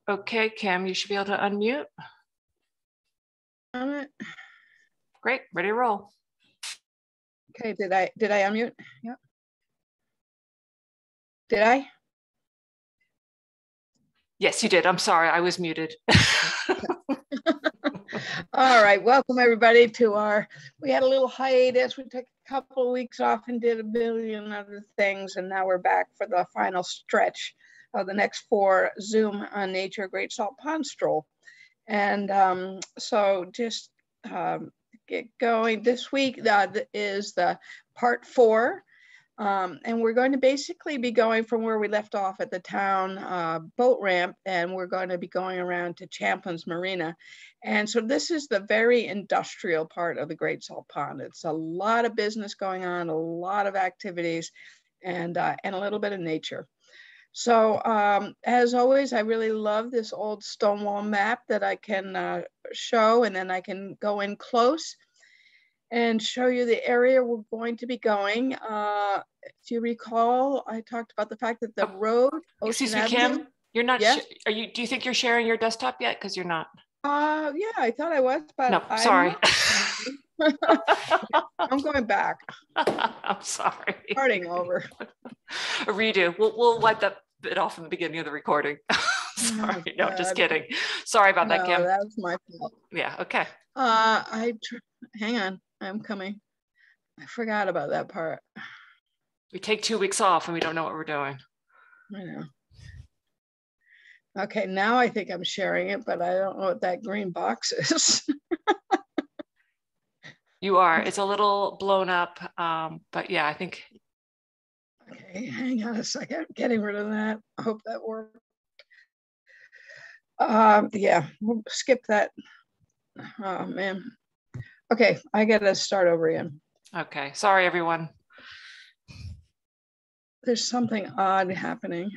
Okay, Kim, you should be able to unmute. On it. Great, ready to roll. Okay, did I unmute? Yeah. Did I? Yes, you did. I'm sorry, I was muted. All right, welcome everybody to we had a little hiatus. We took a couple of weeks off and did a billion other things, and now we're back for the final stretch of the next 4 Zoom on Nature Great Salt Pond Stroll. And so just get going. This week is the part 4. And we're going to basically be going from where we left off at the town boat ramp, and we're going to be going around to Champlin's Marina. And so this is the very industrial part of the Great Salt Pond. It's a lot of business going on, a lot of activities, and a little bit of nature. So as always, I really love this old stonewall map that I can show, and then I can go in close and show you the area we're going to be going. If you recall, I talked about the fact that the road, excuse me, Kim, you're not, yeah? do you think you're sharing your desktop yet? Because you're not. Yeah, I thought I was, but no, sorry. I'm going back. I'm sorry. Starting over. A redo. We'll wipe that bit off in the beginning of the recording. Sorry, Oh, no, just kidding. Sorry about that, Kim. That was my fault. Yeah, okay. Hang on, I'm coming. I forgot about that part. We take 2 weeks off and we don't know what we're doing. I know. Okay, now I think I'm sharing it, but I don't know what that green box is. You are. It's a little blown up, but yeah, I think. Okay, hang on a second. Getting rid of that. I hope that worked. Yeah, we'll skip that. Oh man. Okay, I gotta start over again. Okay, sorry everyone. There's something odd happening.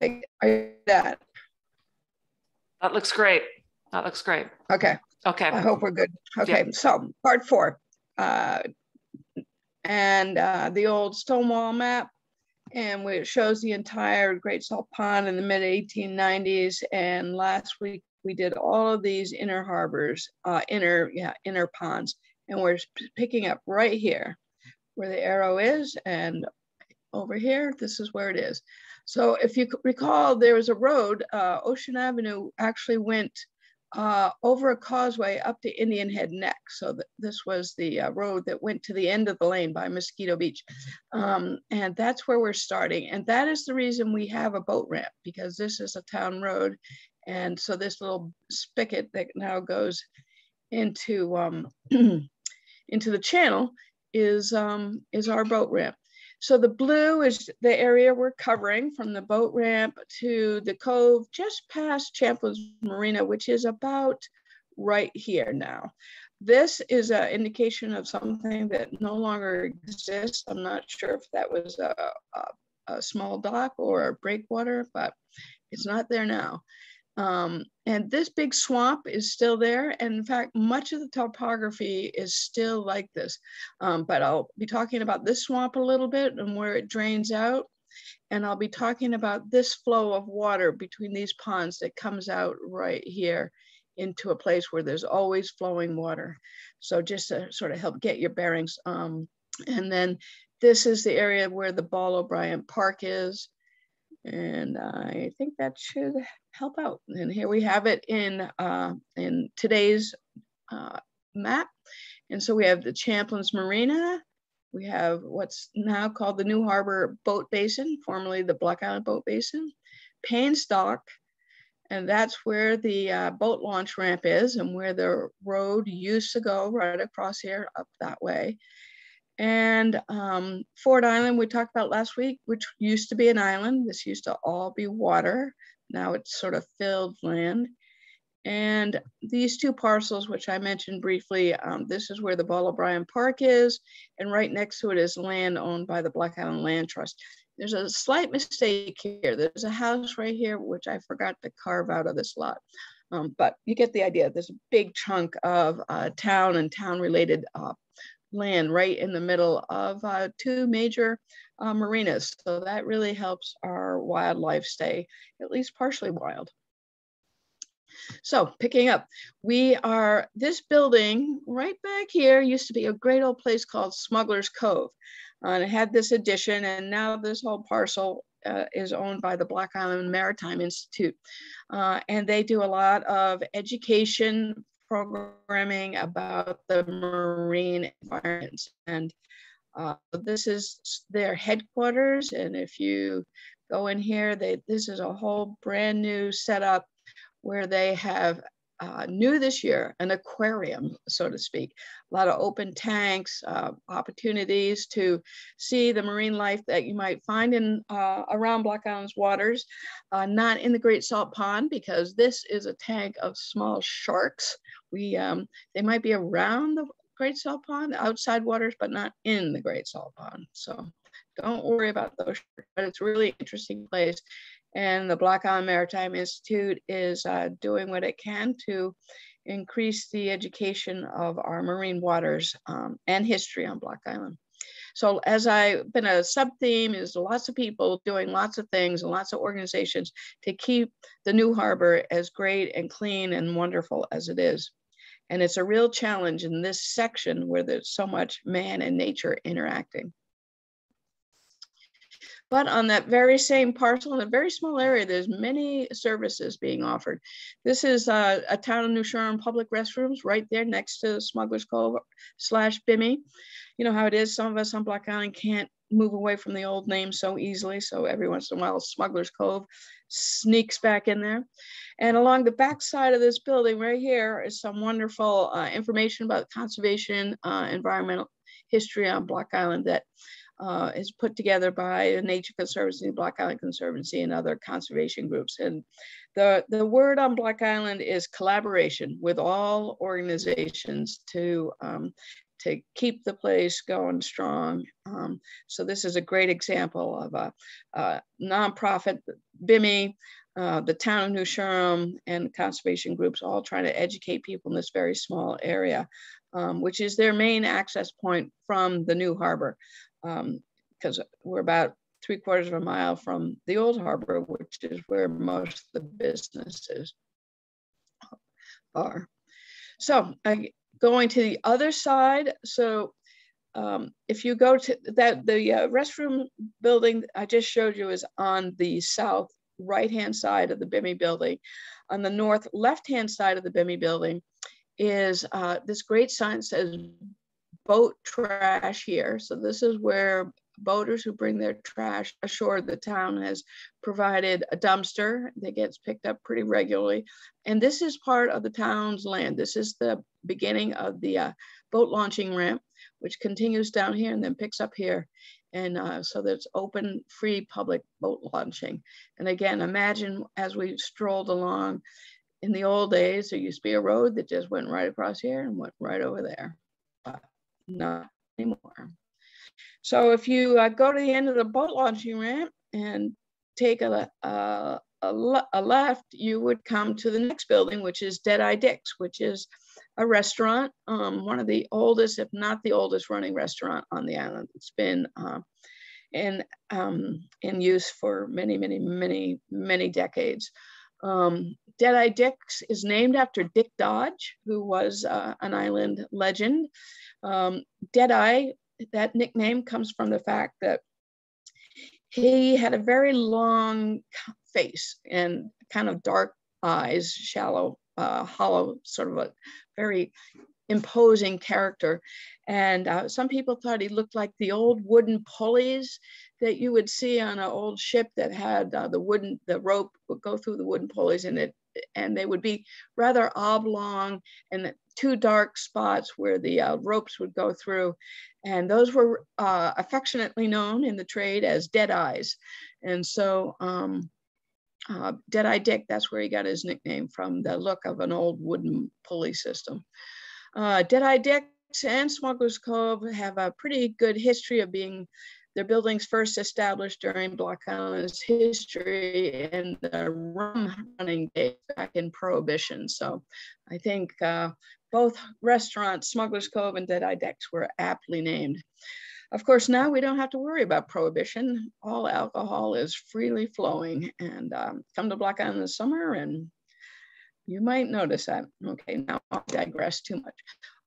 That looks great. That looks great. Okay. Okay. I hope we're good. Okay, yeah. So part 4. And the old stonewall map, and it shows the entire Great Salt Pond in the mid 1890s. And last week we did all of these inner harbors, inner ponds, and we're picking up right here where the arrow is, and over here, this is where it is. So if you recall, there was a road, Ocean Avenue actually went over a causeway up to Indian Head Neck. So this was the road that went to the end of the lane by Mosquito Beach. And that's where we're starting. And that is the reason we have a boat ramp, because this is a town road. And so this little spigot that now goes into, into the channel is our boat ramp. So the blue is the area we're covering from the boat ramp to the cove just past Champlin's Marina, which is about right here now. This is an indication of something that no longer exists. I'm not sure if that was a small dock or a breakwater, but it's not there now. And this big swamp is still there. And in fact, much of the topography is still like this. But I'll be talking about this swamp a little bit and where it drains out. And I'll be talking about this flow of water between these ponds that comes out right here into a place where there's always flowing water. So just to sort of help get your bearings. And then this is the area where the Ball O'Brien Park is. And I think that should help out. And here we have it in today's map. And so we have the Champlins Marina. We have what's now called the New Harbor Boat Basin, formerly the Black Island Boat Basin, Payne's Dock, and that's where the boat launch ramp is and where the road used to go right across here up that way. And Ford Island, we talked about last week, which used to be an island. This used to all be water. Now it's sort of filled land. And these 2 parcels, which I mentioned briefly, this is where the Ball O'Brien Park is. And right next to it is land owned by the Black Island Land Trust. There's a slight mistake here. There's a house right here, which I forgot to carve out of this lot. But you get the idea. There's a big chunk of town and town-related land right in the middle of two major marinas. So that really helps our wildlife stay at least partially wild. So picking up, this building right back here used to be a great old place called Smuggler's Cove. And it had this addition, and now this whole parcel is owned by the Black Island Maritime Institute. And they do a lot of education programming about the marine environments. And this is their headquarters. And if you go in here, this is a whole brand new setup where they have new this year, an aquarium, so to speak. A lot of open tanks, opportunities to see the marine life that you might find in around Black Island's waters, not in the Great Salt Pond, because this is a tank of small sharks. They might be around the Great Salt Pond, outside waters, but not in the Great Salt Pond. So don't worry about those sharks, but it's a really interesting place. And the Black Island Maritime Institute is doing what it can to increase the education of our marine waters and history on Black Island. So as I've been a sub-theme is lots of people doing lots of things and lots of organizations to keep the new harbor as great and clean and wonderful as it is. And it's a real challenge in this section where there's so much man and nature interacting. But on that very same parcel in a very small area, there's many services being offered. This is a Town of New Shoreham public restrooms right there next to Smuggler's Cove / BIMI. You know how it is, some of us on Black Island can't move away from the old name so easily. So every once in a while, Smuggler's Cove sneaks back in there. And along the back side of this building right here is some wonderful information about conservation, environmental history on Black Island that is put together by the Nature Conservancy, Black Island Conservancy, and other conservation groups. And the word on Black Island is collaboration with all organizations to keep the place going strong. So this is a great example of a nonprofit, BIMI, the Town of New Shoreham, and conservation groups all trying to educate people in this very small area, which is their main access point from the new harbor. Because we're about 3/4 of a mile from the old harbor, which is where most of the businesses are. So going to the other side. So if you go to that, the restroom building I just showed you is on the south right-hand side of the BIMI building. On the north left-hand side of the BIMI building is this great sign that says boat trash here. So this is where boaters who bring their trash ashore, the town has provided a dumpster that gets picked up pretty regularly. And this is part of the town's land. This is the beginning of the boat launching ramp, which continues down here and then picks up here. And so there's open, free public boat launching. And again, imagine as we strolled along in the old days, there used to be a road that just went right across here and went right over there. Not anymore. So if you go to the end of the boat launching ramp and take a left, you would come to the next building, which is Deadeye Dick's, which is a restaurant, one of the oldest, if not the oldest running restaurant on the island. It's been in use for many decades. Deadeye Dick's is named after Dick Dodge, who was an island legend. Deadeye, that nickname comes from the fact that he had a very long face and kind of dark eyes, shallow, hollow, sort of a very imposing character. And some people thought he looked like the old wooden pulleys that you would see on an old ship that had the rope would go through the wooden pulleys in it, and they would be rather oblong and two dark spots where the ropes would go through. And those were affectionately known in the trade as dead eyes. And so Deadeye Dick, that's where he got his nickname from, the look of an old wooden pulley system. Deadeye Dick's and Smuggler's Cove have a pretty good history of being their buildings first established during Block Island's history and the rum running days back in Prohibition. So I think both restaurants, Smuggler's Cove and Deadeye Decks, were aptly named. Of course, now we don't have to worry about Prohibition. All alcohol is freely flowing, and come to Block Island in the summer and you might notice that. Okay, now I'll digress too much.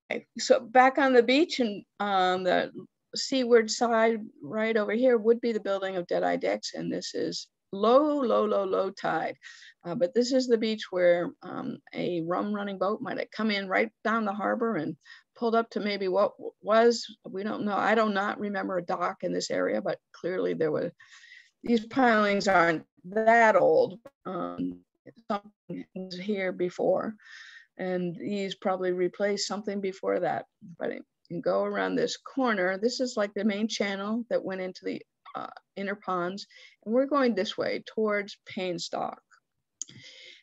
Okay, so back on the beach and on the seaward side, right over here would be the building of Deadeye Decks, and this is low tide. But this is the beach where a rum running boat might have come in right down the harbor and pulled up to maybe what was, we don't know. I do not remember a dock in this area, but clearly there was, these pilings aren't that old. Something was here before, and these probably replaced something before that. But you can go around this corner. This is like the main channel that went into the inner ponds, and we're going this way towards Payne Dock.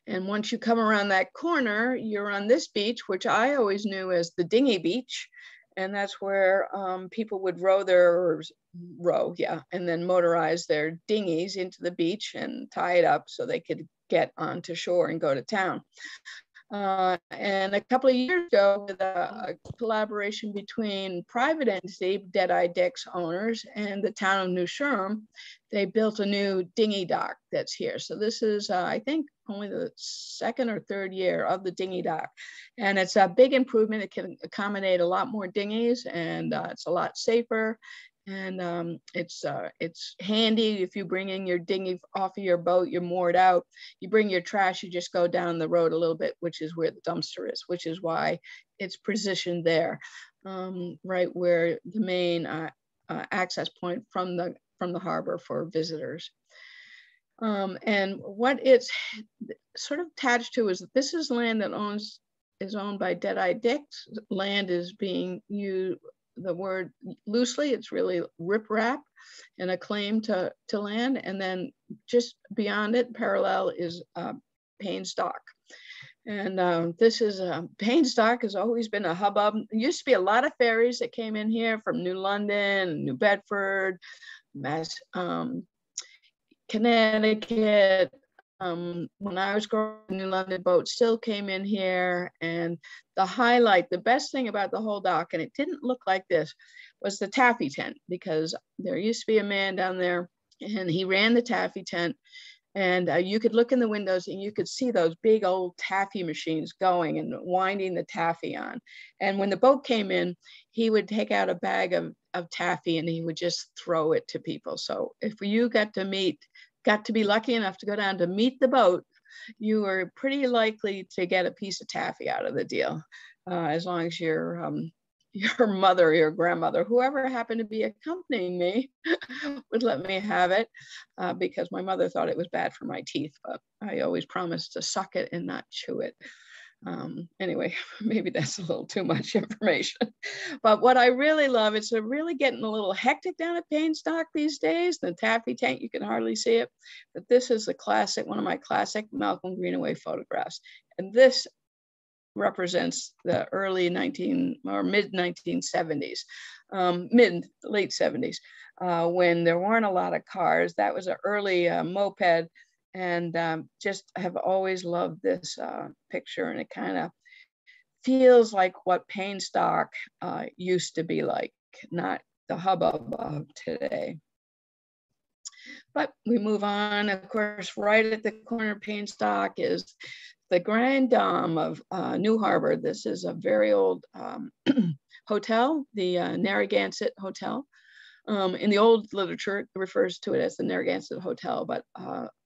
And once you come around that corner, you're on this beach, which I always knew as the Dingy Beach, and that's where people would row and then motorize their dinghies into the beach and tie it up so they could get onto shore and go to town. And a couple of years ago, with a collaboration between private entity, Deadeye Decks owners, and the town of New Shoreham, they built a new dinghy dock that's here. So this is, I think, only the second or third year of the dinghy dock. And it's a big improvement. It can accommodate a lot more dinghies, and it's a lot safer. And it's handy if you bring in your dinghy off of your boat, you're moored out, you bring your trash, you just go down the road a little bit, which is where the dumpster is, which is why it's positioned there, right where the main access point from the harbor for visitors. And what it's sort of attached to is that this is land that is owned by Deadeye Decks. Land is being used, the word loosely, it's really riprap and a claim to land. And then just beyond it, parallel, is Payne Dock. And this is Payne Dock has always been a hubbub. There used to be a lot of ferries that came in here from New London, New Bedford, Connecticut. When I was growing up, New London boats still came in here, and the highlight, the best thing about the whole dock, and it didn't look like this, was the Taffy Tent, because there used to be a man down there and he ran the Taffy Tent, and you could look in the windows and you could see those big old taffy machines going and winding the taffy on. And when the boat came in, he would take out a bag of taffy and he would just throw it to people. So if you got to be lucky enough to go down to meet the boat, you were pretty likely to get a piece of taffy out of the deal, as long as your mother, your grandmother, whoever happened to be accompanying me would let me have it, because my mother thought it was bad for my teeth, but I always promised to suck it and not chew it. Anyway, maybe that's a little too much information. But what I really love, it's really getting a little hectic down at Payne Dock these days. The Taffy Tent, you can hardly see it, but this is a classic, one of my classic Malcolm Greenaway photographs. And this represents the early mid 1970s, late 70s, when there weren't a lot of cars. That was an early moped. And just have always loved this picture, and it kind of feels like what Payne Dock used to be like, not the hubbub of today. But we move on. Of course, right at the corner of Payne Dock is the Grand Dome of New Harbor. This is a very old hotel, the Narragansett Hotel. In the old literature, it refers to it as the Narragansett Hotel, but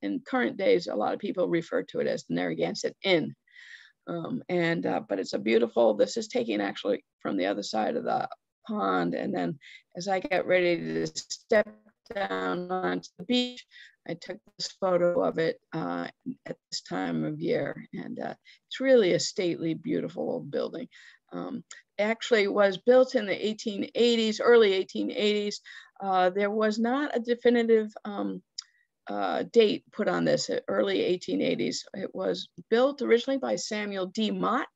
in current days, a lot of people refer to it as the Narragansett Inn. But it's a beautiful, this is taken actually from the other side of the pond. And then as I get ready to step down onto the beach, I took this photo of it at this time of year. And it's really a stately, beautiful building. Actually was built in the 1880s, early 1880s. There was not a definitive date put on this, early 1880s. It was built originally by Samuel D. Mott,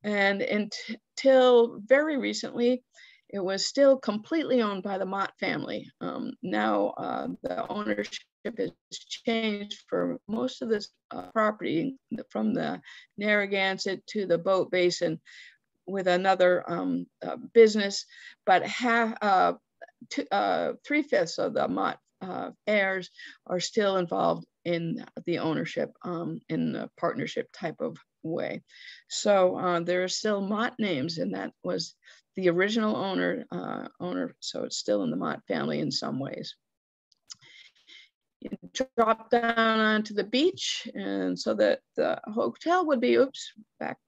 and until very recently, it was still completely owned by the Mott family. Now the ownership has changed for most of this property from the Narragansett to the Boat Basin with another business, but 3/5 of the Mott heirs are still involved in the ownership in a partnership type of way. So there are still Mott names, and that was the original owner, so it's still in the Mott family in some ways. You drop down onto the beach, and so that the hotel would be, back.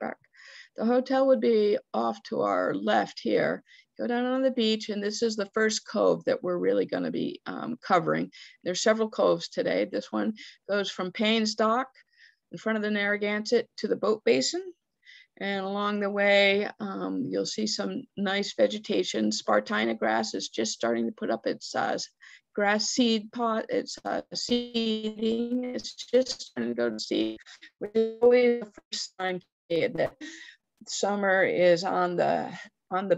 The hotel would be off to our left here. Go down on the beach, and this is the first cove that we're really going to be covering. There's several coves today. This one goes from Payne's Dock in front of the Narragansett to the Boat Basin. And along the way, you'll see some nice vegetation. Spartina grass is just starting to put up its grass seed pot. It's seeding. It's just starting to go to seed, which is always the first sign that summer is on the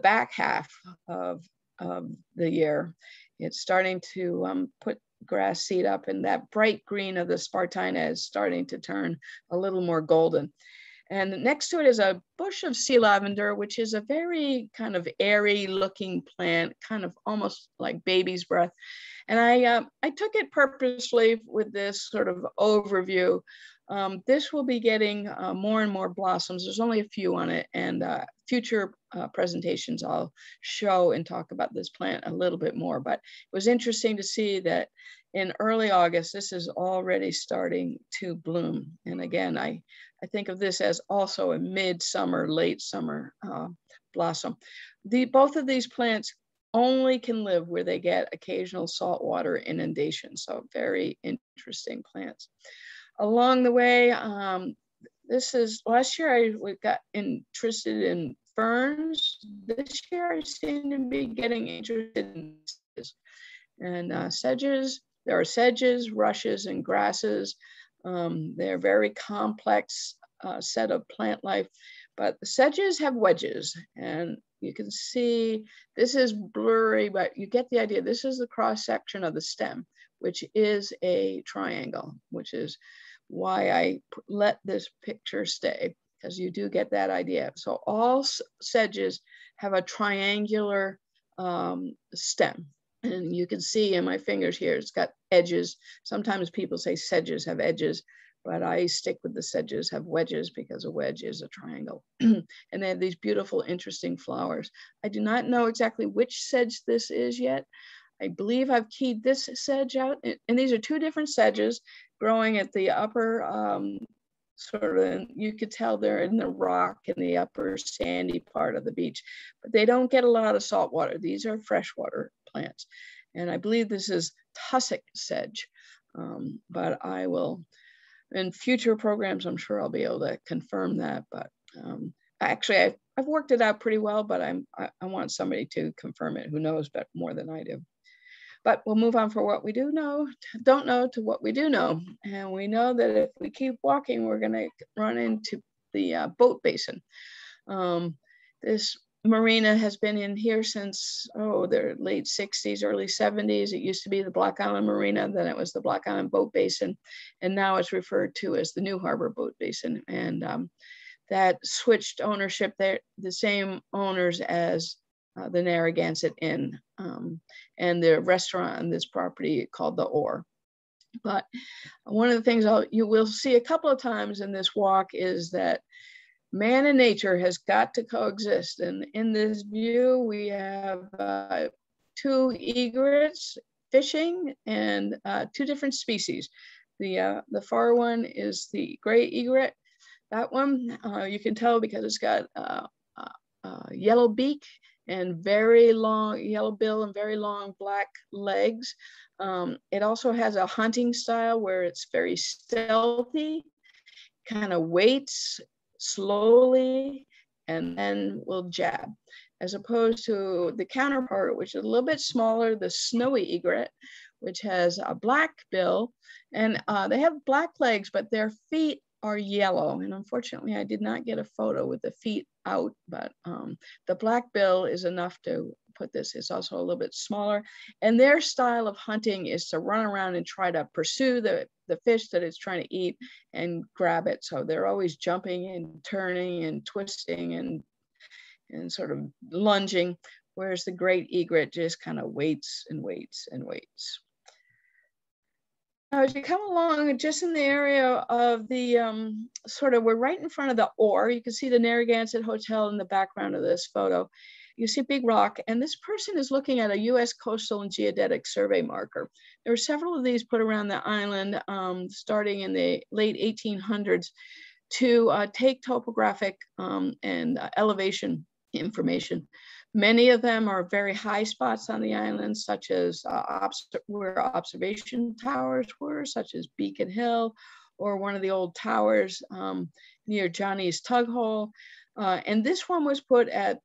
back half of the year. It's starting to put grass seed up, and that bright green of the Spartina is starting to turn a little more golden. And next to it is a bush of sea lavender, which is a very kind of airy looking plant, kind of almost like baby's breath. And I took it purposely with this sort of overview. This will be getting more and more blossoms. There's only a few on it, and future presentations I'll show and talk about this plant a little bit more. But it was interesting to see that in early August, this is already starting to bloom. And again, I think of this as also a midsummer, late summer blossom. Both of these plants only can live where they get occasional saltwater inundation. So very interesting plants. Along the way, last year we got interested in ferns. This year I seem to be getting interested in sedges. And sedges, there are sedges, rushes, and grasses. They're very complex set of plant life, but the sedges have wedges, and you can see this is blurry, but you get the idea. This is the cross section of the stem, which is a triangle, which is why I let this picture stay, because you do get that idea. So all sedges have a triangular stem. And you can see in my fingers here, it's got edges. Sometimes people say sedges have edges, but I stick with the sedges have wedges because a wedge is a triangle. And they have these beautiful, interesting flowers. I do not know exactly which sedge this is yet. I believe I've keyed this sedge out. And these are two different sedges growing at the upper, sort of, you could tell they're in the rock in the upper sandy part of the beach, but they don't get a lot of salt water. These are freshwater plants. And I believe this is tussock sedge, but I will, in future programs, I'm sure I'll be able to confirm that. But actually, I've worked it out pretty well, but I want somebody to confirm it who knows more than I do. But we'll move on for what we don't know to what we do know. And we know that if we keep walking, we're going to run into the Boat Basin. This marina has been in here since, the late 60s, early 70s. It used to be the Block Island Marina, then it was the Block Island Boat Basin, and now it's referred to as the New Harbor Boat Basin. And that switched ownership. They're the same owners as the Narragansett Inn and the restaurant on this property called the Oar. But one of the things you will see a couple of times in this walk is that man and nature has got to coexist. And in this view, we have two egrets fishing and two different species. The far one is the gray egret. That one, you can tell because it's got yellow beak and very long yellow bill and very long black legs. It also has a hunting style where it's very stealthy, kind of waits slowly and then will jab, as opposed to the counterpart, which is a little bit smaller, the snowy egret, which has a black bill, and they have black legs, but their feet are yellow. And unfortunately, I did not get a photo with the feet out, but the black bill is enough to put this. It's also a little bit smaller. And their style of hunting is to run around and try to pursue the fish that it's trying to eat and grab it. So they're always jumping and turning and twisting and sort of lunging, whereas the great egret just kind of waits and waits and waits. Now, as you come along, just in the area of the we're right in front of the oar. You can see the Narragansett Hotel in the background of this photo. You see a big rock, and this person is looking at a U.S. Coastal and Geodetic Survey marker. There are several of these put around the island starting in the late 1800s to take topographic and elevation information. Many of them are very high spots on the island, such as where observation towers were, such as Beacon Hill, or one of the old towers near Johnny's Tug Hole. And this one was put at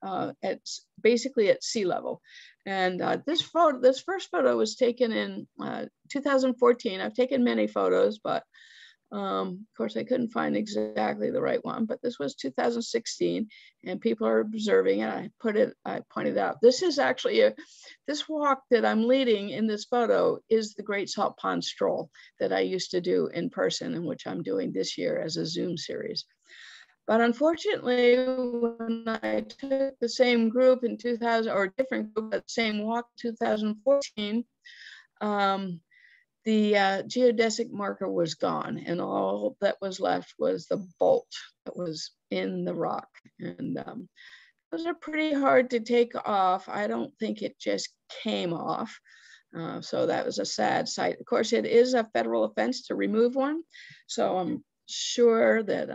basically at sea level. And this first photo was taken in 2014. I've taken many photos, but of course, I couldn't find exactly the right one, but this was 2016, and people are observing it. I pointed out, this is actually this walk that I'm leading in this photo is the Great Salt Pond Stroll that I used to do in person, and which I'm doing this year as a Zoom series. But unfortunately, when I took the same group in 2000, or different group, but same walk 2014, the geodesic marker was gone, and all that was left was the bolt that was in the rock. And those are pretty hard to take off. I don't think it just came off. So that was a sad sight. Of course, it is a federal offense to remove one. So I'm sure that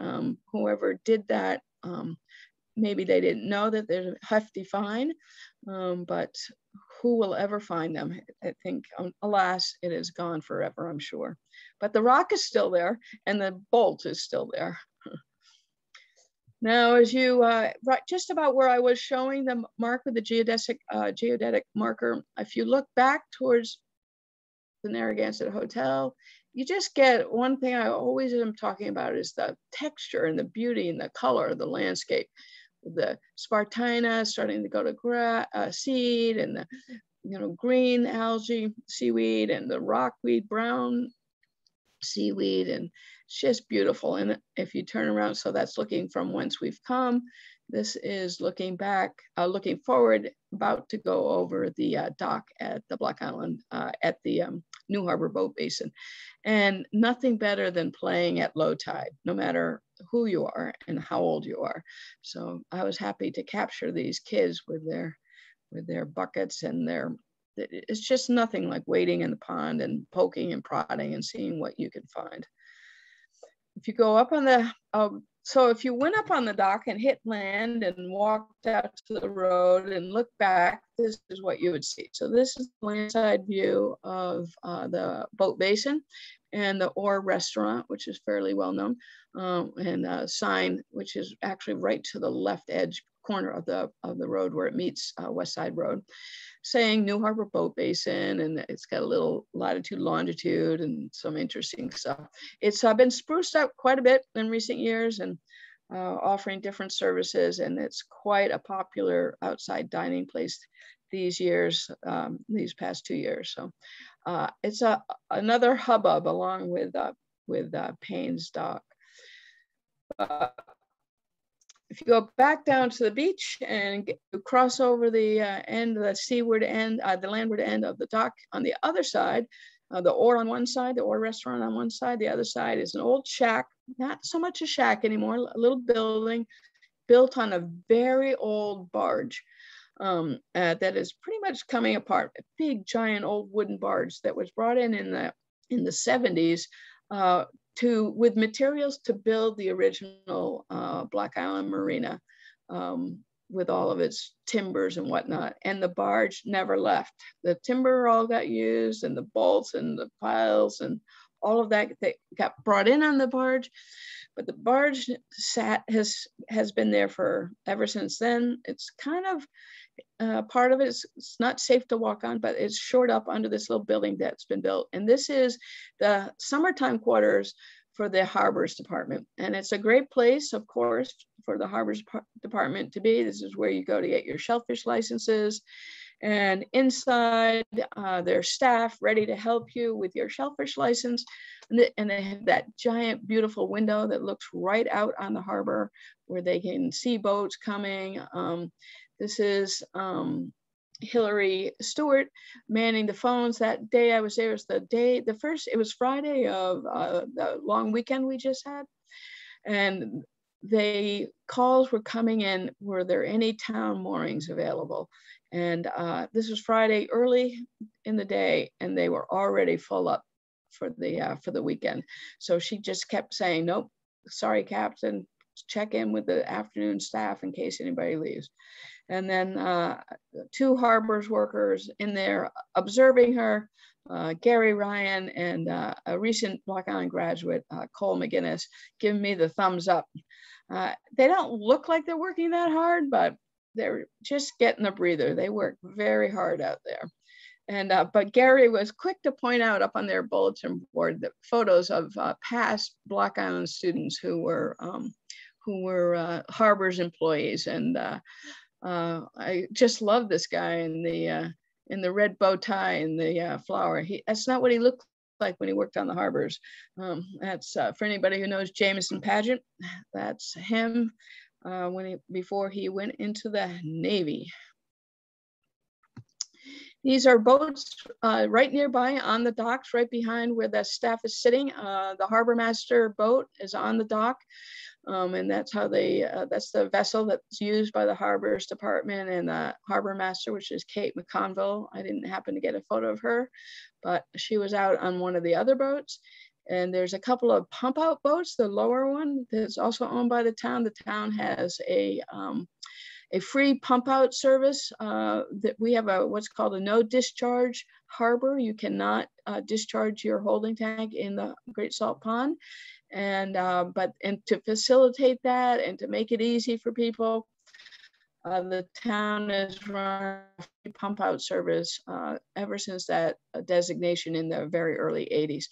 whoever did that, maybe they didn't know that there's a hefty fine, but who will ever find them? I think, alas, it is gone forever, I'm sure. But the rock is still there, and the bolt is still there. Now, as you, right just about where I was showing the mark with the geodetic marker, if you look back towards the Narragansett Hotel, you just get one thing I always am talking about is the texture and the beauty and the color of the landscape. The Spartina starting to go to seed, and the green algae seaweed, and the rockweed brown seaweed, and it's just beautiful. And if you turn around, so that's looking from whence we've come. This is looking back, looking forward, about to go over the dock at the Black Island, at the New Harbor Boat Basin. And nothing better than playing at low tide, no matter who you are and how old you are. So I was happy to capture these kids with their buckets and it's just nothing like wading in the pond and poking and prodding and seeing what you can find. If you go up on the, so if you went up on the dock and hit land and walked out to the road and looked back, this is what you would see. So this is the landside view of the Boat Basin and the Orr restaurant, which is fairly well known, and a sign, which is actually right to the left edge corner of the road where it meets West Side Road, saying New Harbor Boat Basin, and it's got a little latitude, longitude, and some interesting stuff. It's been spruced up quite a bit in recent years, and offering different services, and it's quite a popular outside dining place these past 2 years. So it's another hubbub along with Payne's Dock. If you go back down to the beach and cross over the end, the seaward end, the landward end of the dock on the other side, the Orr on one side, the Orr restaurant on one side, the other side is an old shack, not so much a shack anymore, a little building built on a very old barge that is pretty much coming apart. A big, giant, old wooden barge that was brought in the 70s with materials to build the original Black Island Marina with all of its timbers and whatnot. And the barge never left. The timber all got used, and the bolts and the piles and all of that got brought in on the barge. But the barge has been there for ever since then. It's kind of part of it. It's not safe to walk on, but it's shored up under this little building that's been built. And this is the summertime quarters for the Harbors Department. And it's a great place, of course, for the Harbors Department to be. This is where you go to get your shellfish licenses. And inside, there's staff ready to help you with your shellfish license. And they have that giant, beautiful window that looks right out on the harbor where they can see boats coming. This is Hillary Stewart manning the phones. That day I was there was it was Friday of the long weekend we just had. And calls were coming in, were there any town moorings available? And this was Friday early in the day, and they were already full up for the weekend. So she just kept saying, nope, sorry, Captain, check in with the afternoon staff in case anybody leaves. And then 2 harbors workers in there observing her, Gary Ryan and a recent Block Island graduate, Cole McGinnis, giving me the thumbs up. They don't look like they're working that hard, but they're just getting a breather. They work very hard out there. And but Gary was quick to point out up on their bulletin board the photos of past Block Island students who were harbors employees. And I just love this guy in the red bow tie and the flower. That's not what he looked like when he worked on the harbors. That's for anybody who knows Jameson Pageant, that's him before he went into the Navy. These are boats right nearby on the docks, right behind where the staff is sitting. The harbor master boat is on the dock. And that's how that's the vessel that's used by the harbors department and the harbor master, which is Kate McConville. I didn't happen to get a photo of her, but she was out on one of the other boats. And there's a couple of pump out boats, the lower one that's also owned by the town. The town has a free pump out service that we have what's called a no discharge harbor. You cannot discharge your holding tank in the Great Salt Pond. And to facilitate that and to make it easy for people, the town has run a free pump out service ever since that designation in the very early 80s.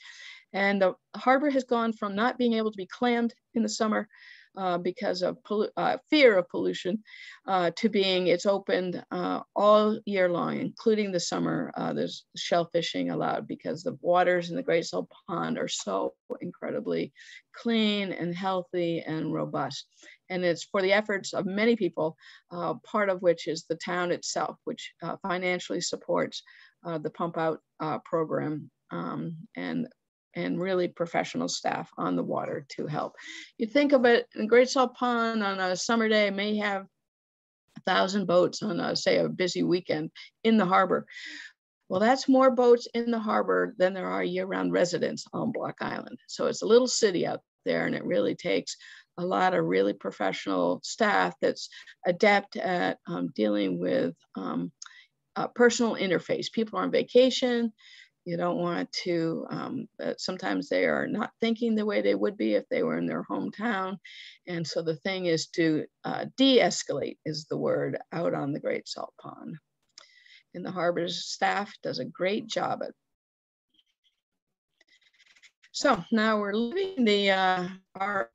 And the harbor has gone from not being able to be clammed in the summer because of fear of pollution to being it's opened all year long, including the summer. There's shellfishing allowed because the waters in the Great Salt Pond are so incredibly clean and healthy and robust. And it's for the efforts of many people, part of which is the town itself, which financially supports the pump out program and really professional staff on the water to help. You think of it, in Great Salt Pond on a summer day may have 1,000 boats on say a busy weekend in the harbor. Well, that's more boats in the harbor than there are year-round residents on Block Island. So it's a little city out there, and it really takes a lot of really professional staff that's adept at dealing with personal interface. People are on vacation. You don't want to, sometimes they are not thinking the way they would be if they were in their hometown. And so the thing is to de-escalate is the word out on the Great Salt Pond. And the harbor's staff does a great job at it. So now we're leaving our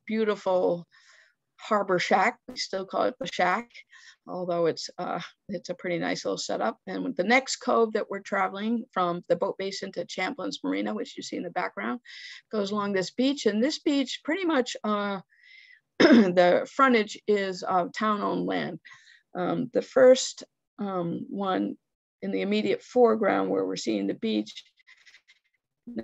beautiful harbor shack. We still call it the shack, although it's a pretty nice little setup. And with the next cove that we're traveling from the Boat Basin to Champlins Marina, which you see in the background, goes along this beach. And this beach, pretty much the frontage is town-owned land. The first one in the immediate foreground where we're seeing the beach,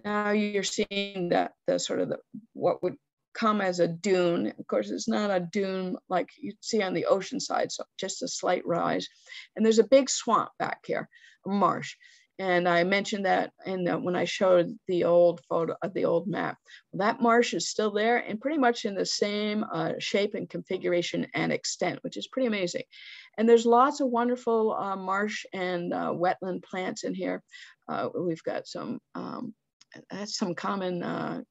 now you're seeing the sort of what would come as a dune. Of course, it's not a dune like you see on the ocean side, so just a slight rise. And there's a big swamp back here, a marsh. And I mentioned that when I showed the old photo of the old map. That marsh is still there and pretty much in the same shape and configuration and extent, which is pretty amazing. And there's lots of wonderful marsh and wetland plants in here. We've got some common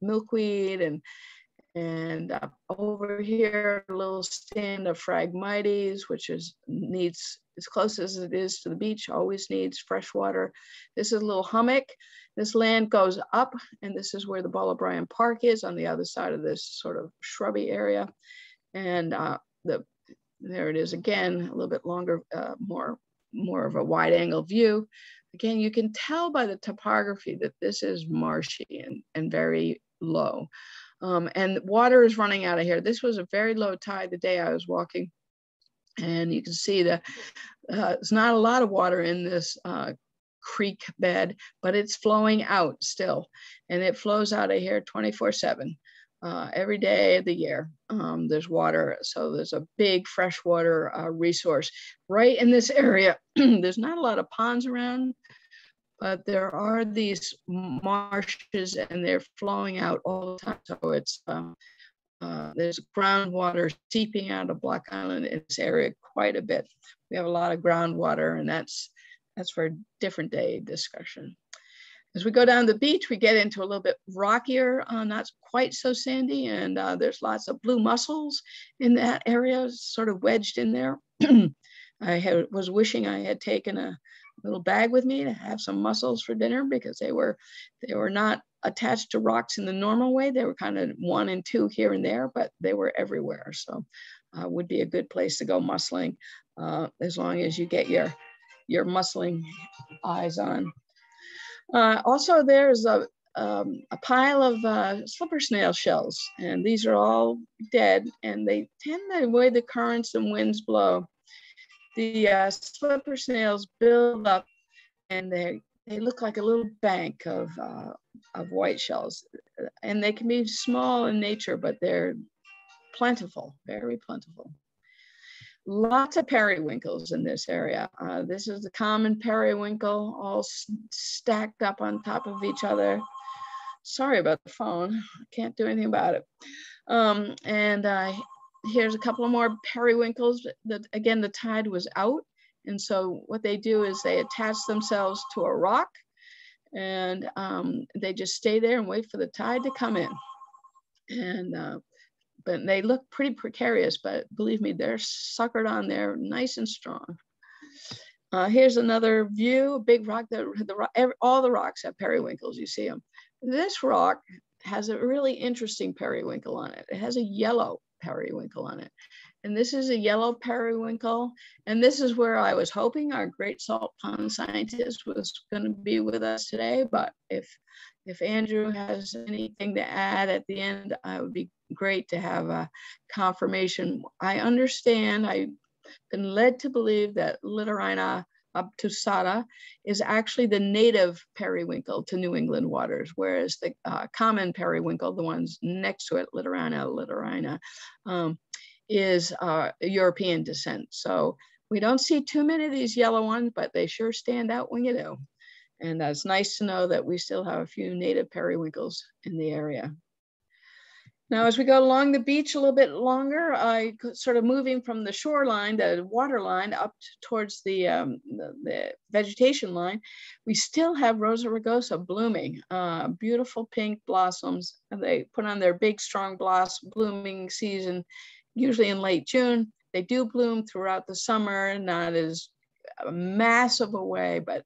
milkweed and over here a little stand of Phragmites, which needs as close as it is to the beach, always needs fresh water. This is a little hummock. This land goes up, and this is where the Ball O'Brien Park is on the other side of this sort of shrubby area. And There it is again, a little bit longer, more of a wide angle view. Again, you can tell by the topography that this is marshy and very low. And water is running out of here. This was a very low tide the day I was walking. And you can see that there's not a lot of water in this creek bed, but it's flowing out still. And it flows out of here 24/7. Every day of the year, there's water. So there's a big freshwater resource right in this area. There's not a lot of ponds around, but there are these marshes and they're flowing out all the time. So it's, there's groundwater seeping out of Block Island in this area quite a bit. We have a lot of groundwater, and that's for a different day discussion. As we go down the beach, we get into a little bit rockier, not quite so sandy, and there's lots of blue mussels in that area, sort of wedged in there. I was wishing I had taken a little bag with me to have some mussels for dinner, because they were not attached to rocks in the normal way. They were kind of 1 and 2 here and there, but they were everywhere. So would be a good place to go mussling, as long as you get your mussling eyes on. Also, there's a pile of slipper snail shells, and these are all dead, and they tend the way the currents and winds blow. The slipper snails build up, and they look like a little bank of white shells, and they can be small in nature, but they're plentiful, very plentiful. Lots of periwinkles in this area. This is the common periwinkle, all stacked up on top of each other. Sorry about the phone, I can't do anything about it. Here's a couple of more periwinkles. Again, the tide was out. And so what they do is they attach themselves to a rock, and they just stay there and wait for the tide to come in. And but they look pretty precarious, but believe me, they're suckered on there nice and strong. Here's another view, a big rock. All the rocks have periwinkles, you see them. This rock has a really interesting periwinkle on it. It has a yellow periwinkle on it. And this is a yellow periwinkle. And this is where I was hoping our great salt pond scientist was going to be with us today. But if Andrew has anything to add at the end, it would be great to have a confirmation. I understand, I've been led to believe that Litorina obtusata is actually the native periwinkle to New England waters, whereas the common periwinkle, the ones next to it, Litorina, is European descent. So we don't see too many of these yellow ones, but they sure stand out when you do. And it's nice to know that we still have a few native periwinkles in the area. Now, as we go along the beach a little bit longer, sort of moving from the shoreline, the water line, up towards the vegetation line, we still have Rosa rugosa blooming, beautiful pink blossoms. And they put on their big, strong blooming season, usually in late June. They do bloom throughout the summer, not as massive a way, but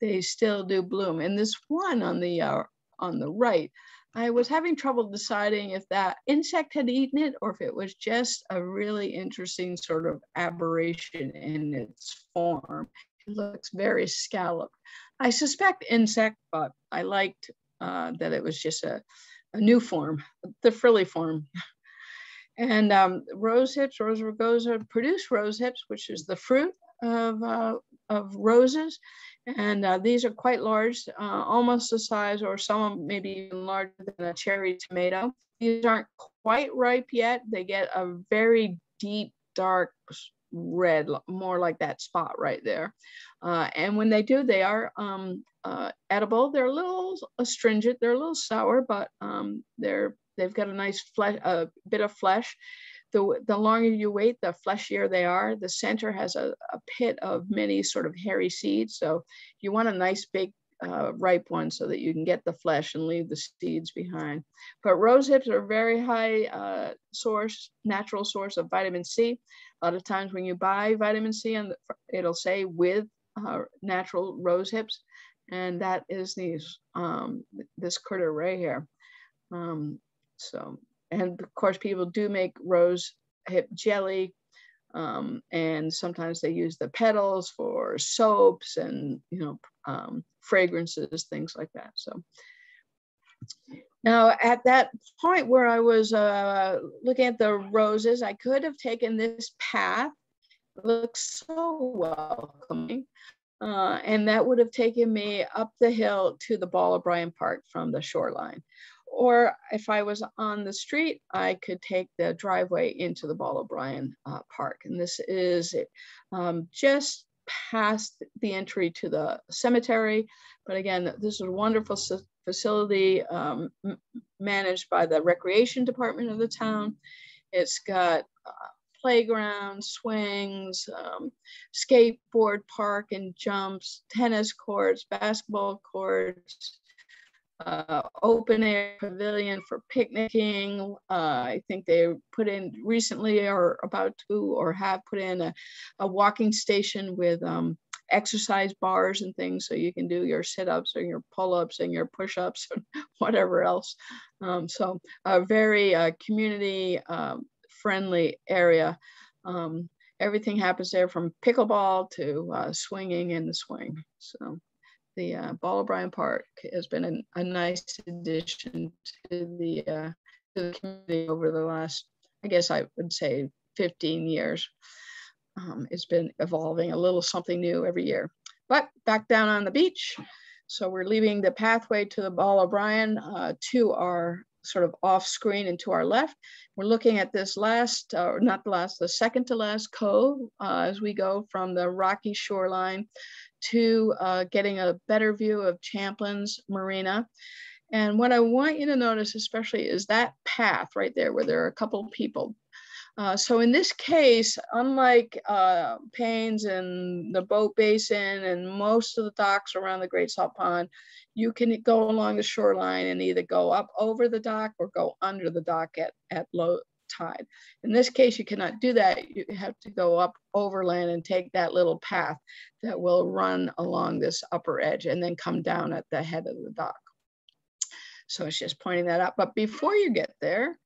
they still do bloom. And this one on the right, I was having trouble deciding if that insect had eaten it or if it was just a really interesting sort of aberration in its form. It looks very scalloped. I suspect insect, but I liked that it was just a new form, the frilly form. And rose hips, Rosa rugosa, produce rose hips, which is the fruit of roses. And these are quite large, almost the size, or some maybe even larger than a cherry tomato. These aren't quite ripe yet. They get a very deep, dark red, more like that spot right there. And when they do, they are edible. They're a little astringent. They're a little sour, but they've got a nice flesh, a bit of flesh. The longer you wait, the fleshier they are. The center has a pit of many sort of hairy seeds. So you want a nice big ripe one so that you can get the flesh and leave the seeds behind. But rose hips are a very high natural source of vitamin C. A lot of times when you buy vitamin C, it'll say with natural rose hips. And that is this critter right here. And of course, people do make rose hip jelly. And sometimes they use the petals for soaps and, fragrances, things like that. So now at that point where I was looking at the roses, I could have taken this path. It looks so welcoming. And that would have taken me up the hill to the Ball O'Brien Park from the shoreline. Or if I was on the street, I could take the driveway into the Ball O'Brien Park. And this is just past the entry to the cemetery. But again, this is a wonderful facility managed by the recreation department of the town. It's got playground, swings, skateboard park and jumps, tennis courts, basketball courts, open air pavilion for picnicking. I think they put in recently or about to or have put in a walking station with exercise bars and things, so you can do your sit-ups or your pull-ups and your push-ups and whatever else. So a very community friendly area. Everything happens there from pickleball to swinging in the swing. So the Ball O'Brien Park has been a nice addition to the community over the last, I guess I would say 15 years. It's been evolving a little something new every year. But back down on the beach. So we're leaving the pathway to the Ball O'Brien to our sort of off screen and to our left. We're looking at this last, or not the last, the second to last cove as we go from the rocky shoreline to getting a better view of Champlins Marina. And what I want you to notice especially is that path right there where there are a couple of people. So in this case, unlike Payne's and the Boat Basin and most of the docks around the Great Salt Pond, you can go along the shoreline and either go up over the dock or go under the dock at low tide. In this case, you cannot do that. You have to go up overland and take that little path that will run along this upper edge and then come down at the head of the dock. So it's just pointing that out. But before you get there,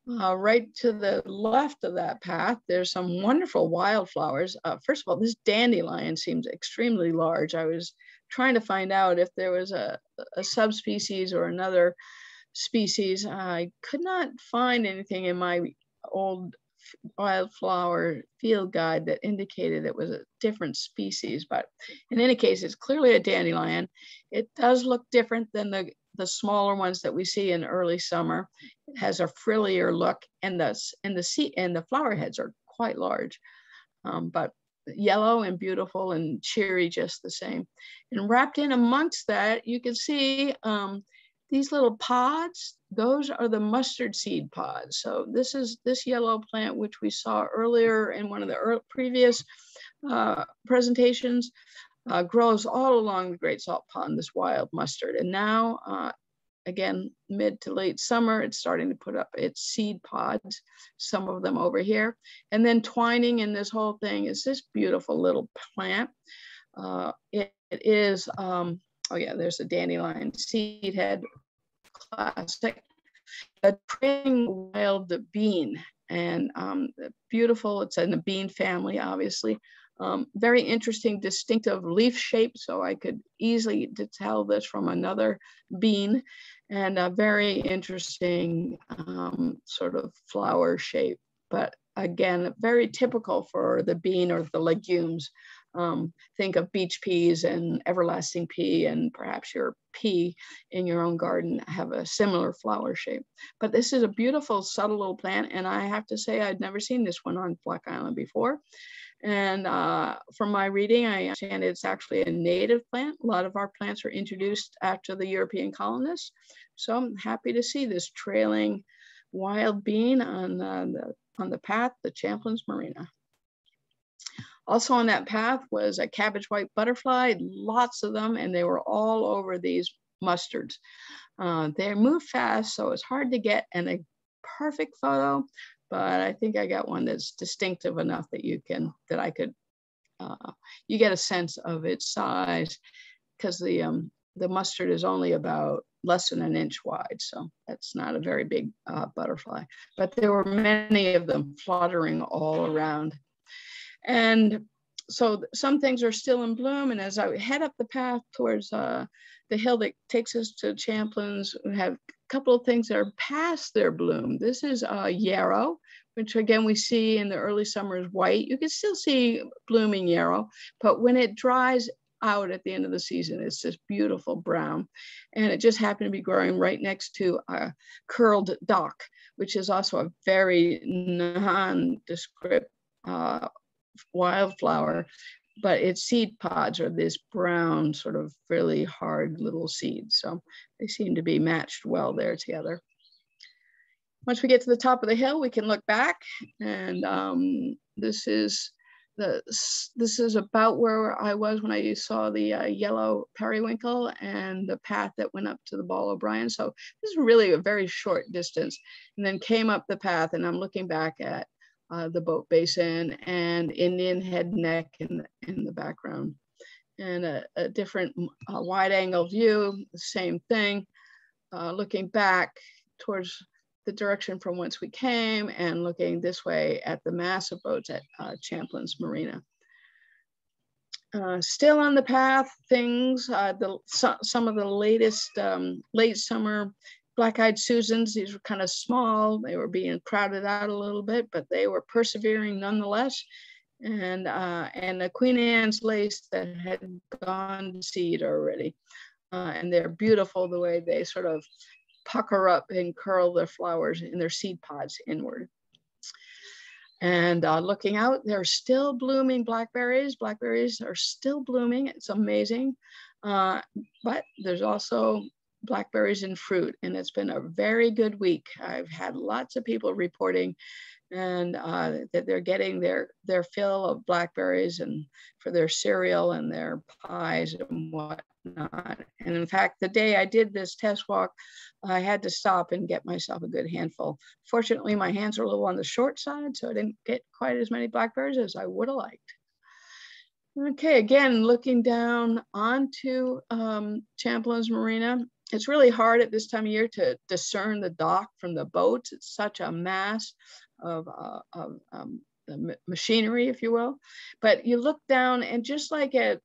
right to the left of that path, there's some wonderful wildflowers. First of all, this dandelion seems extremely large. I was trying to find out if there was a subspecies or another species. I could not find anything in my old wildflower field guide that indicated it was a different species, but in any case, it's clearly a dandelion. It does look different than the smaller ones that we see in early summer. It has a frillier look, and the flower heads are quite large, but yellow and beautiful and cheery just the same. And wrapped in amongst that, you can see these little pods. Those are the mustard seed pods. So this is this yellow plant, which we saw earlier in one of the previous presentations, grows all along the Great Salt Pond, this wild mustard. And now, again, mid to late summer, it's starting to put up its seed pods, some of them over here. And then twining in this whole thing is this beautiful little plant. It is, oh yeah, there's a dandelion seed head, classic. A trailing wild bean, and beautiful. It's in the bean family, obviously. Very interesting, distinctive leaf shape, so I could easily tell this from another bean, and a very interesting sort of flower shape. But again, very typical for the bean or the legumes. Think of beach peas and everlasting pea, and perhaps your pea in your own garden have a similar flower shape. But this is a beautiful, subtle little plant, and I have to say I'd never seen this one on Black Island before. And from my reading, I understand it's actually a native plant. A lot of our plants were introduced after the European colonists. So I'm happy to see this trailing wild bean on the path, the Champlins Marina. Also on that path was a cabbage white butterfly, lots of them, and they were all over these mustards. They move fast, so it's hard to get a perfect photo, but I think I got one that's distinctive enough that you get a sense of its size, because the mustard is only about less than an inch wide. So that's not a very big butterfly, but there were many of them fluttering all around. And so some things are still in bloom. And as I head up the path towards the hill that takes us to Champlins, we have a couple of things that are past their bloom. This is Yarrow, which again we see in the early summer is white. You can still see blooming Yarrow, but when it dries out at the end of the season, it's this beautiful brown. And it just happened to be growing right next to a curled dock, which is also a very nondescript wildflower, but its seed pods are this brown, sort of really hard little seeds. So they seem to be matched well there together. Once we get to the top of the hill, we can look back, and this is about where I was when I saw the yellow periwinkle and the path that went up to the Ball O'Brien. So this is really a very short distance, and then came up the path, and I'm looking back at the Boat Basin and Indian Head Neck in the background, and a different wide angle view, the same thing, looking back towards the direction from whence we came and looking this way at the mass of boats at Champlins Marina. Still on the path, things, some of the latest late summer Black-eyed Susans. These were kind of small. They were being crowded out a little bit, but they were persevering nonetheless. And the Queen Anne's lace that had gone to seed already. And they're beautiful the way they sort of pucker up and curl their flowers in their seed pods inward. And looking out, they're still blooming blackberries. Blackberries are still blooming. It's amazing. But there's also blackberries in fruit, and it's been a very good week. I've had lots of people reporting and that they're getting their fill of blackberries and for their cereal and their pies and whatnot. And in fact, the day I did this test walk, I had to stop and get myself a good handful. Fortunately, my hands are a little on the short side, so I didn't get quite as many blackberries as I would have liked. Okay, again, looking down onto Champlins Marina. It's really hard at this time of year to discern the dock from the boats. It's such a mass of the machinery, if you will. But you look down, and just like at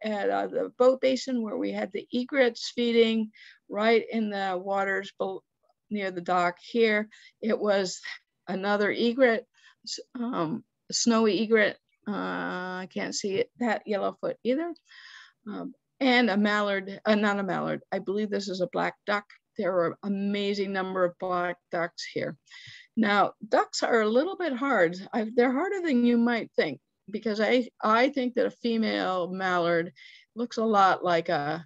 the Boat Basin where we had the egrets feeding right in the waters near the dock, here it was another egret, snowy egret. I can't see it, that yellowfoot either. And a mallard, not a mallard, I believe this is a black duck. There are an amazing number of black ducks here. Now, ducks are a little bit hard. They're harder than you might think, because I think that a female mallard looks a lot like a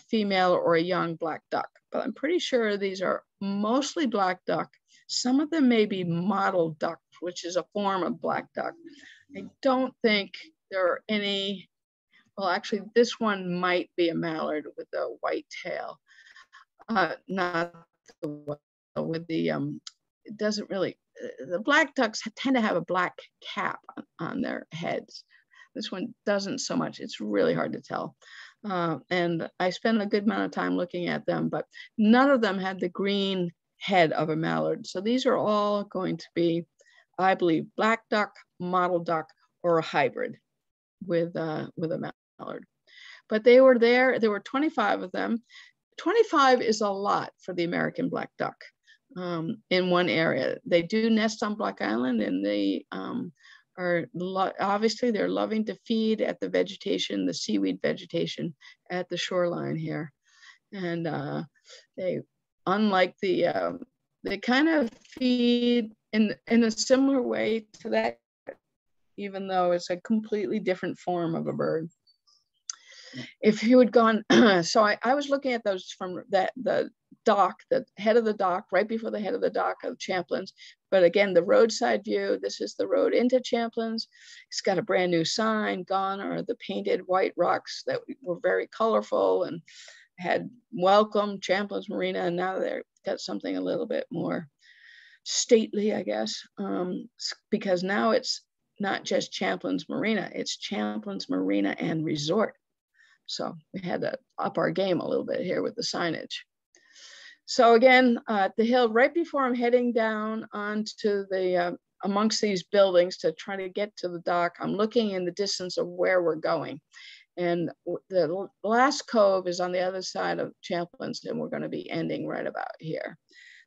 female or a young black duck, but I'm pretty sure these are mostly black duck. Some of them may be mottled duck, which is a form of black duck. I don't think there are any. Well, actually, this one might be a mallard with a white tail. Not with the, it doesn't really, the black ducks tend to have a black cap on their heads. This one doesn't so much. It's really hard to tell. And I spent a good amount of time looking at them, but none of them had the green head of a mallard. So these are all going to be, I believe, black duck, mottled duck, or a hybrid with a mallard. But they were there. There were 25 of them. 25 is a lot for the American black duck in one area. They do nest on Block Island, and they obviously they're loving to feed at the vegetation, the seaweed vegetation at the shoreline here. And they, unlike the, they kind of feed in a similar way to that, even though it's a completely different form of a bird. If you had gone, so I was looking at those from the dock, the head of the dock, right before the head of the dock of Champlins. But again, the roadside view, this is the road into Champlins. It's got a brand new sign. Gone are the painted white rocks that were very colorful and had welcome Champlins Marina. And now they've got something a little bit more stately, I guess, because now it's not just Champlins Marina, it's Champlins Marina and Resort. So we had to up our game a little bit here with the signage. So again, at the hill, right before I'm heading down onto the, amongst these buildings to try to get to the dock, I'm looking in the distance of where we're going. And the last cove is on the other side of Champlins, and we're going to be ending right about here.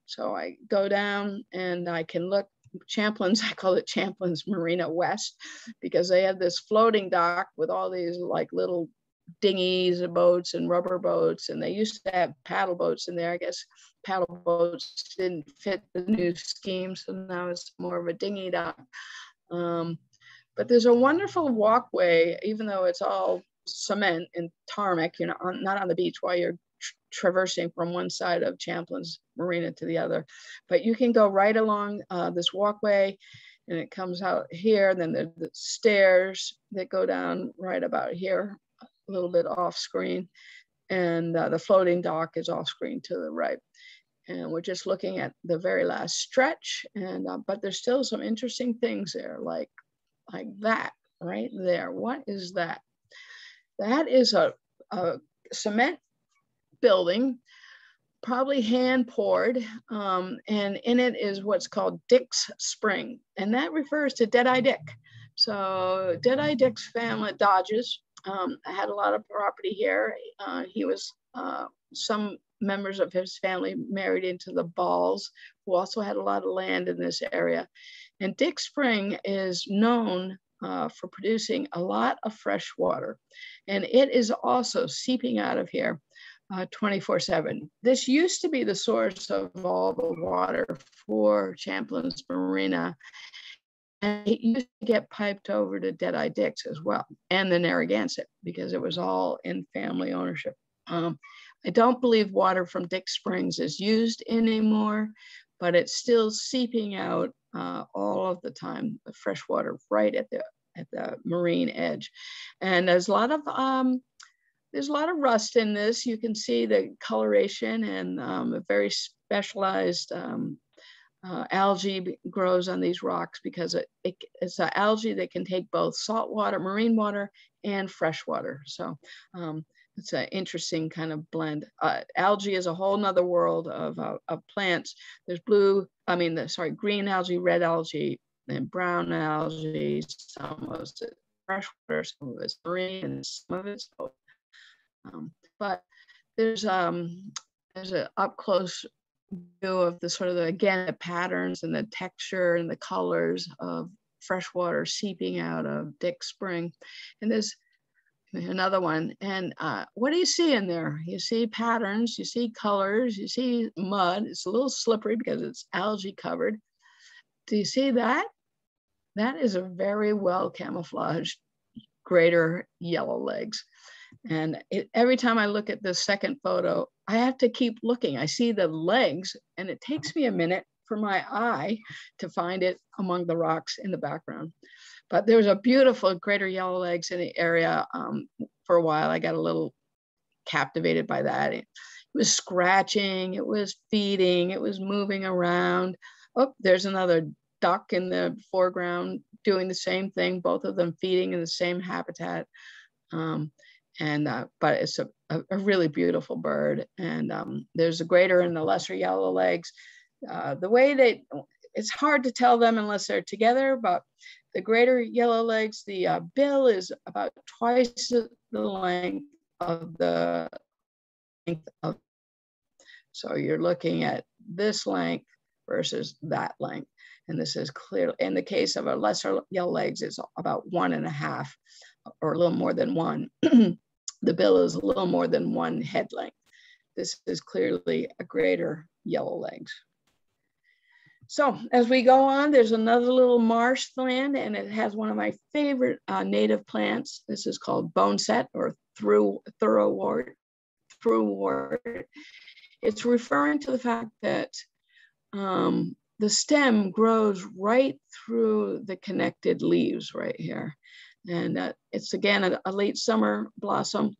So I go down and I can look, Champlins, I call it Champlins Marina West, because they have this floating dock with all these like little dinghies and boats and rubber boats. And they used to have paddle boats in there. I guess paddle boats didn't fit the new scheme, so now it's more of a dinghy dock. But there's a wonderful walkway, even though it's all cement and tarmac, you're not on the beach while you're traversing from one side of Champlin's Marina to the other. But you can go right along this walkway, and it comes out here. And then there's the stairs that go down right about here, a little bit off screen. And the floating dock is off screen to the right. And we're just looking at the very last stretch. And but there's still some interesting things there, like that right there. What is that? That is a cement building, probably hand poured, and in it is what's called Dick's Spring, and that refers to Deadeye Dick. So Deadeye Dick's family, Dodges, had a lot of property here. He was, some members of his family married into the Balls, who also had a lot of land in this area. And Dick's Spring is known for producing a lot of fresh water, and it is also seeping out of here 24/7. This used to be the source of all the water for Champlin's Marina, and it used to get piped over to Deadeye Dick's as well, and the Narragansett, because it was all in family ownership. I don't believe water from Dick's Springs is used anymore, but it's still seeping out all of the time, the fresh water right at the marine edge. And there's a lot of rust in this. You can see the coloration, and a very specialized algae grows on these rocks, because it's an algae that can take both salt water, marine water, and fresh water. So it's an interesting kind of blend. Algae is a whole nother world of plants. There's green algae, red algae, and brown algae. Some of it's fresh water, some of it's marine, and some of it's both. But there's an up close view of the sort of the patterns and the texture and the colors of freshwater seeping out of Dick's Spring. And there's another one. And what do you see in there? You see patterns, you see colors, you see mud. It's a little slippery because it's algae covered. Do you see that? That is a very well camouflaged greater yellow legs. And every time I look at this second photo, I have to keep looking. I see the legs, and it takes me a minute for my eye to find it among the rocks in the background. But there's a beautiful greater yellow legs in the area. For a while, I got a little captivated by that. It was scratching, it was feeding, it was moving around. Oh, there's another duck in the foreground doing the same thing, both of them feeding in the same habitat. But it's a really beautiful bird. And there's a greater and the lesser yellow legs. The way it's hard to tell them unless they're together, but the greater yellow legs, the bill is about twice the length of the length of. So you're looking at this length versus that length. And this is clear. In the case of a lesser yellow legs, it's about 1.5 or a little more than 1. The bill is a little more than 1 head length. This is clearly a greater yellow legs. So as we go on, there's another little marshland, and it has one of my favorite native plants. This is called boneset or thoroughwort. It's referring to the fact that the stem grows right through the connected leaves right here. And it's again a late summer blossom.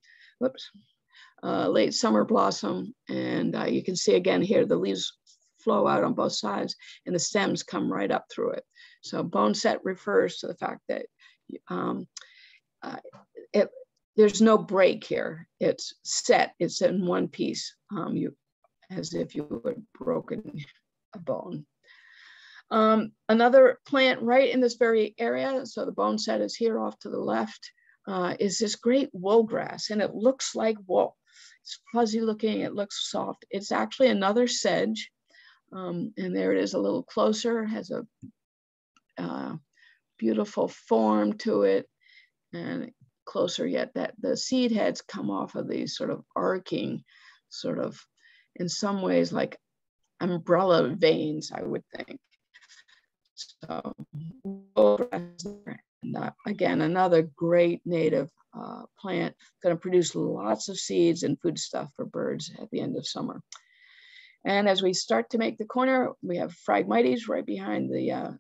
Late summer blossom. And you can see again here, the leaves flow out on both sides and the stems come right up through it. So boneset refers to the fact that there's no break here. It's set, it's in one piece, as if you had broken a bone. Another plant right in this very area, so the bone set is here off to the left, is this great wool grass, and it looks like wool. It's fuzzy looking, it looks soft. It's actually another sedge, and there it is a little closer, has a beautiful form to it, and closer yet, that the seed heads come off of these sort of arcing, sort of, in some ways, like umbrella veins, I would think. So, again, another great native plant, going to produce lots of seeds and foodstuff for birds at the end of summer. And as we start to make the corner, we have Phragmites right behind the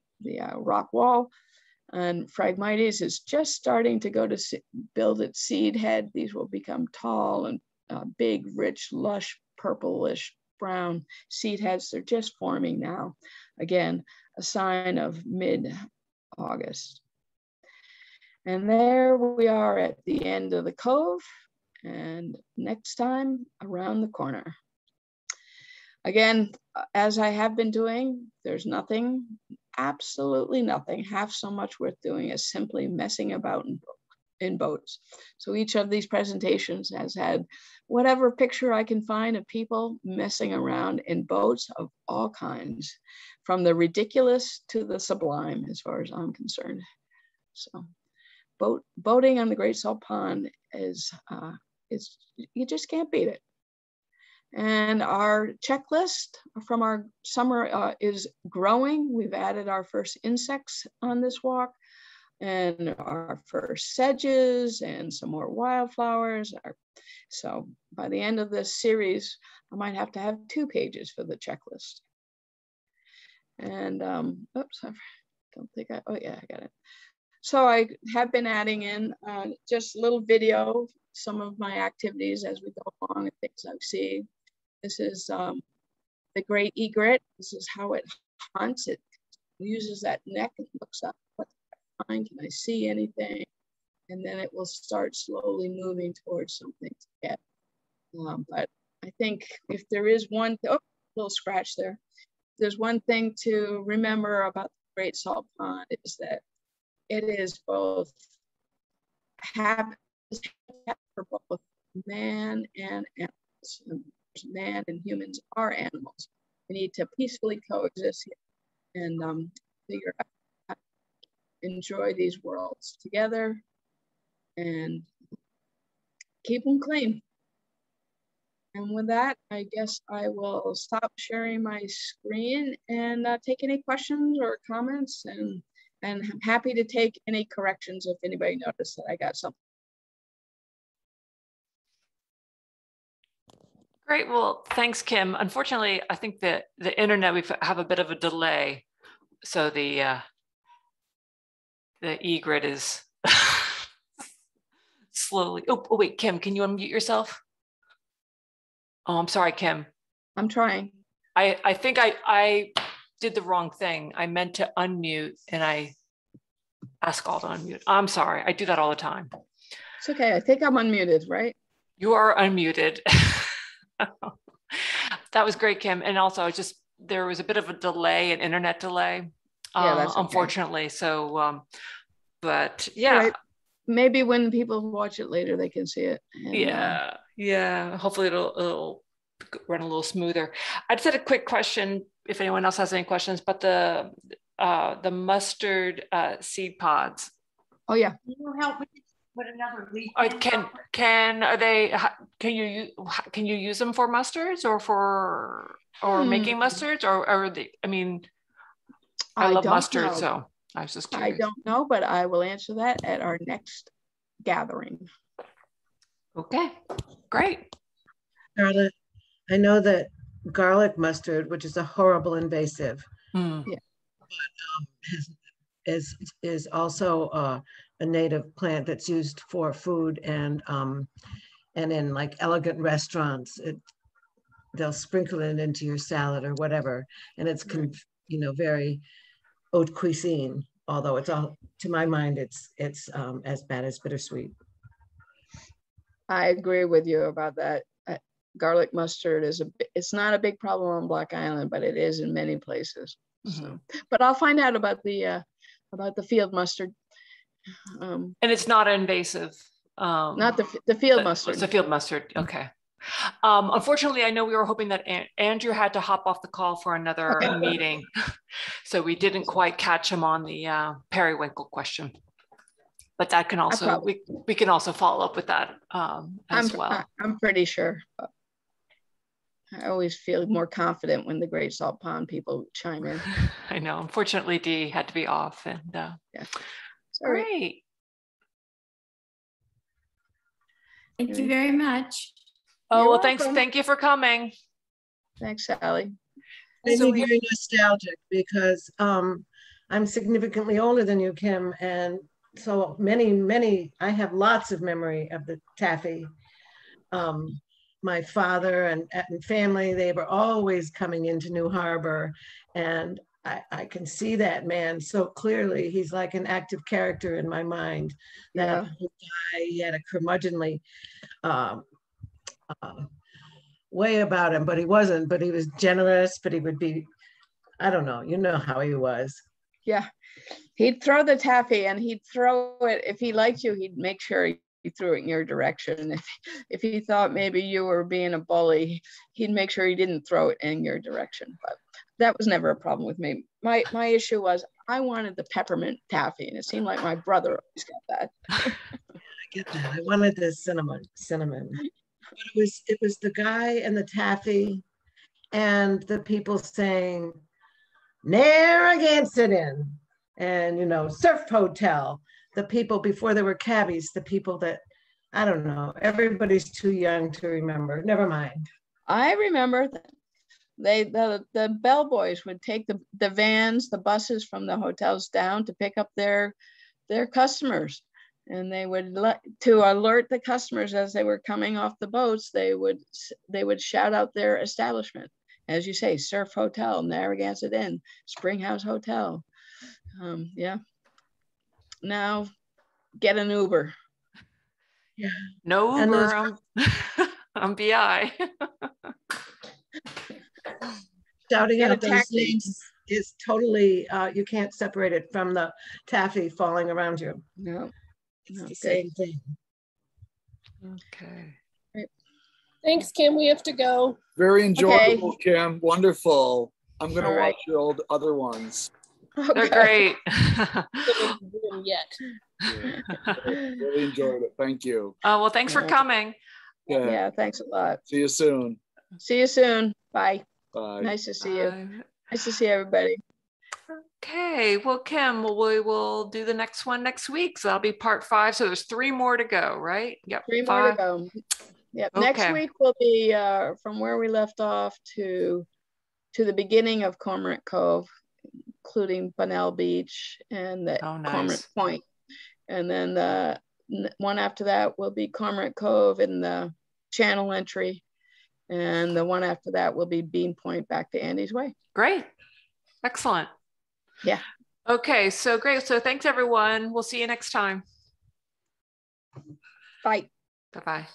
rock wall. And Phragmites is just starting to go to build its seed head. These will become tall and big, rich, lush, purplish brown seed heads. They're just forming now. Again, a sign of mid-August. And there we are at the end of the cove. And next time, around the corner. Again, as I have been doing, there's nothing, absolutely nothing, half so much worth doing as simply messing about in boats. So each of these presentations has had whatever picture I can find of people messing around in boats of all kinds, from the ridiculous to the sublime, as far as I'm concerned. So boating on the Great Salt Pond is you just can't beat it. And our checklist from our summer is growing. We've added our first insects on this walk, and our first sedges and some more wildflowers. So by the end of this series, I might have to have 2 pages for the checklist. And oops, I don't think oh yeah, I got it. So I have been adding in just a little video, some of my activities as we go along and things I see. This is the great egret. This is how it hunts. It uses that neck and looks up. What can I find? Can I see anything? And then it will start slowly moving towards something to get. But I think if there is one, oh, little scratch there. There's one thing to remember about the Great Salt Pond is that it is both happy for both man and animals. Man and humans are animals. We need to peacefully coexist here and figure out how to enjoy these worlds together and keep them clean. And with that, I guess I will stop sharing my screen and take any questions or comments, and I'm happy to take any corrections if anybody noticed that I got something. Great. Well, thanks, Kim. Unfortunately, I think that the internet, we have a bit of a delay. So the egret is slowly. Oh, wait, Kim, can you unmute yourself? Oh, I'm sorry, Kim. I'm trying. I think I did the wrong thing. I meant to unmute and I asked all to unmute. I'm sorry. I do that all the time. It's okay. I think I'm unmuted, right? You are unmuted. That was great, Kim. And also, there was a bit of a delay, an internet delay, yeah, that's okay. Unfortunately. So, but yeah. Right. Maybe when people watch it later, they can see it. And, yeah. Hopefully it'll run a little smoother. I just had a quick question, if anyone else has any questions, but the mustard seed pods. Oh yeah. Can you help me with another leaf? Can you use them for mustards or making mustards or they, I mean, I love mustard, so I was just curious. I don't know, but I will answer that at our next gathering. Okay, great. Charlotte, I know that garlic mustard, which is a horrible invasive, Yeah. but is also a native plant that's used for food and in like elegant restaurants, they'll sprinkle it into your salad or whatever, and it's very haute cuisine. Although it's all, to my mind, it's as bad as bittersweet. I agree with you about that. Garlic mustard it's not a big problem on Block Island, but it is in many places. So, but I'll find out about the field mustard. And it's not invasive. Not the field mustard. It's a field mustard. Okay. Unfortunately, I know we were hoping that Andrew had to hop off the call for another meeting, so we didn't quite catch him on the periwinkle question. But that can also we can also follow up with that as well. I'm pretty sure. I always feel more confident when the Great Salt Pond people chime in. I know. Unfortunately, Dee had to be off, and yeah. Great. Thank you very much. Oh, well, thanks. Thank you for coming. Thanks, Sally. It's very nostalgic because I'm significantly older than you, Kim, and so I have lots of memory of the Taffy. My father and family, they were always coming into New Harbor, and I can see that man so clearly. He's like an active character in my mind. That guy, he had a curmudgeonly way about him, but he wasn't. But he was generous. But he would be, I don't know. You know how he was. Yeah, he'd throw the taffy, and he'd throw it if he liked you. He'd make sure he threw it in your direction. If he thought maybe you were being a bully, he'd make sure he didn't throw it in your direction. But that was never a problem with me. My issue was I wanted the peppermint taffy, and it seemed like my brother always got that. I get that. I wanted the cinnamon. But it was the guy and the taffy, and the people saying Narragansett Inn, and Surf Hotel. The people before there were cabbies, the people that, I don't know, everybody's too young to remember. Never mind. I remember that the bellboys would take the vans, the buses from the hotels down to pick up their customers. And they would to alert the customers as they were coming off the boats, they would shout out their establishment. As you say, Surf Hotel, Narragansett Inn, Spring House Hotel. Yeah. Now get an Uber. Yeah. No Uber. I'm BI. Shouting out those names is totally, you can't separate it from the taffy falling around you. No. It's the same thing. Okay. Right. Thanks, Kim. We have to go. Very enjoyable, Kim. Wonderful. I'm going to watch right. your old other ones. Okay. They're great. Yet. Yeah. Really enjoyed it. Thank you. Well, thanks for coming. Yeah, thanks a lot. See you soon. See you soon. Bye. Bye. Nice to see you. Nice to see everybody. Okay, well, Kim, we will do the next one next week. So that'll be part 5. So there's 3 more to go, right? Yep. 3 more to go. Yep. Okay. Next week will be from where we left off to the beginning of Cormorant Cove, including Bunnell Beach and the Cormorant Point. And then the one after that will be Cormorant Cove and the channel entry. And the one after that will be Bean Point back to Andy's Way. Great. Excellent. Yeah. Okay, so great. So thanks, everyone. We'll see you next time. Bye. Bye-bye.